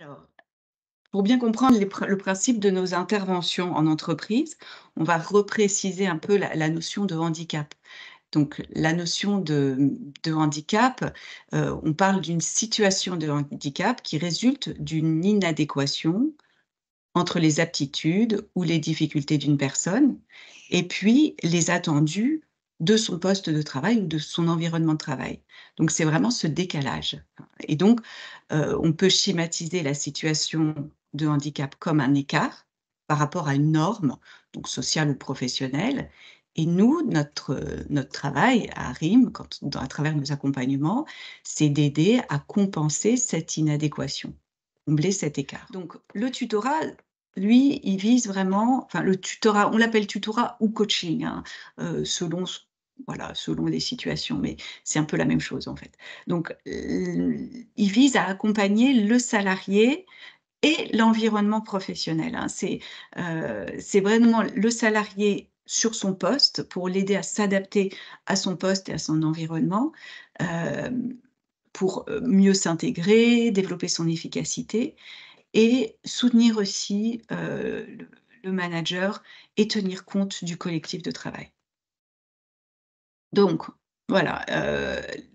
Alors, pour bien comprendre le principe de nos interventions en entreprise, on va repréciser un peu la notion de handicap. Donc la notion de handicap, on parle d'une situation de handicap qui résulte d'une inadéquation entre les aptitudes ou les difficultés d'une personne et puis les attendus de son poste de travail ou de son environnement de travail. Donc c'est vraiment ce décalage et donc on peut schématiser la situation de handicap comme un écart par rapport à une norme, donc sociale ou professionnelle. Et nous, notre travail à RIM, à travers nos accompagnements, c'est d'aider à compenser cette inadéquation, combler cet écart. Donc le tutorat, lui, il vise vraiment, enfin le tutorat, on l'appelle tutorat ou coaching, hein, selon voilà, selon les situations, mais c'est un peu la même chose en fait. Donc, il vise à accompagner le salarié et l'environnement professionnel, hein. C'est vraiment le salarié sur son poste pour l'aider à s'adapter à son poste et à son environnement, hem, pour, mieux s'intégrer, développer son efficacité et soutenir aussi, le manager et tenir compte du collectif de travail. Donc voilà,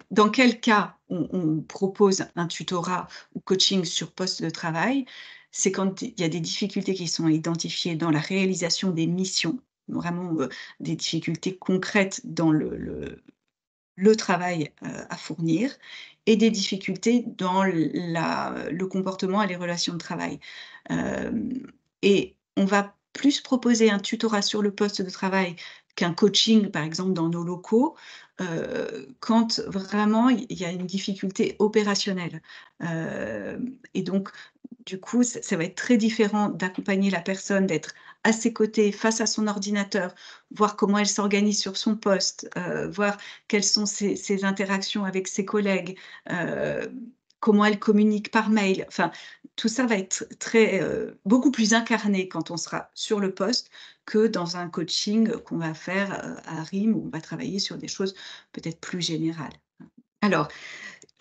dans quel cas on propose un tutorat ou coaching sur poste de travail? C'est quand il y a des difficultés qui sont identifiées dans la réalisation des missions, vraiment, des difficultés concrètes dans le travail, à fournir et des difficultés dans le comportement et les relations de travail. Hem et on va plus proposer un tutorat sur le poste de travail qu'un coaching, par exemple, dans nos locaux, quand vraiment il y a une difficulté opérationnelle. Et donc du coup, ça va être très différent d'accompagner la personne, d'être à ses côtés, face à son ordinateur, voir comment elle s'organise sur son poste, voir quelles sont ses interactions avec ses collègues, heu, comment elle communique par mail. Enfin, tout ça va être très, beaucoup plus incarné quand on sera sur le poste que dans un coaching qu'on va faire, à RIM où on va travailler sur des choses peut-être plus générales. Alors,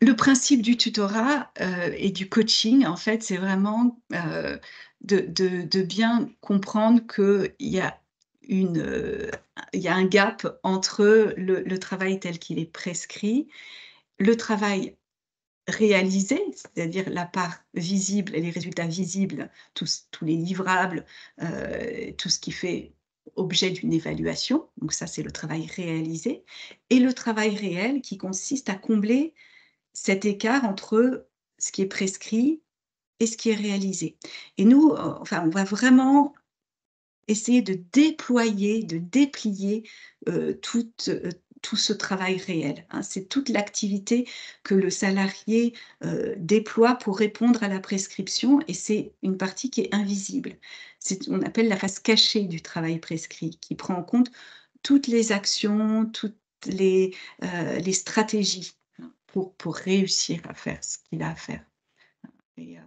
le principe du tutorat, et du coaching, en fait, c'est vraiment, de bien comprendre qu'il y a il y a un gap entre le travail tel qu'il est prescrit, le travail réalisé, c'est-à-dire la part visible et les résultats visibles, tous les livrables, tout ce qui fait objet d'une évaluation, donc ça, c'est le travail réalisé et le travail réel qui consiste à combler cet écart entre ce qui est prescrit et ce qui est réalisé. Et nous, enfin, on va vraiment essayer de déployer, de déplier, tout ce travail réel, hein. C'est toute l'activité que le salarié, déploie pour répondre à la prescription et c'est une partie qui est invisible. On appelle la face cachée du travail prescrit, qui prend en compte toutes les actions, toutes les stratégies, hein, pour réussir à faire ce qu'il a à faire et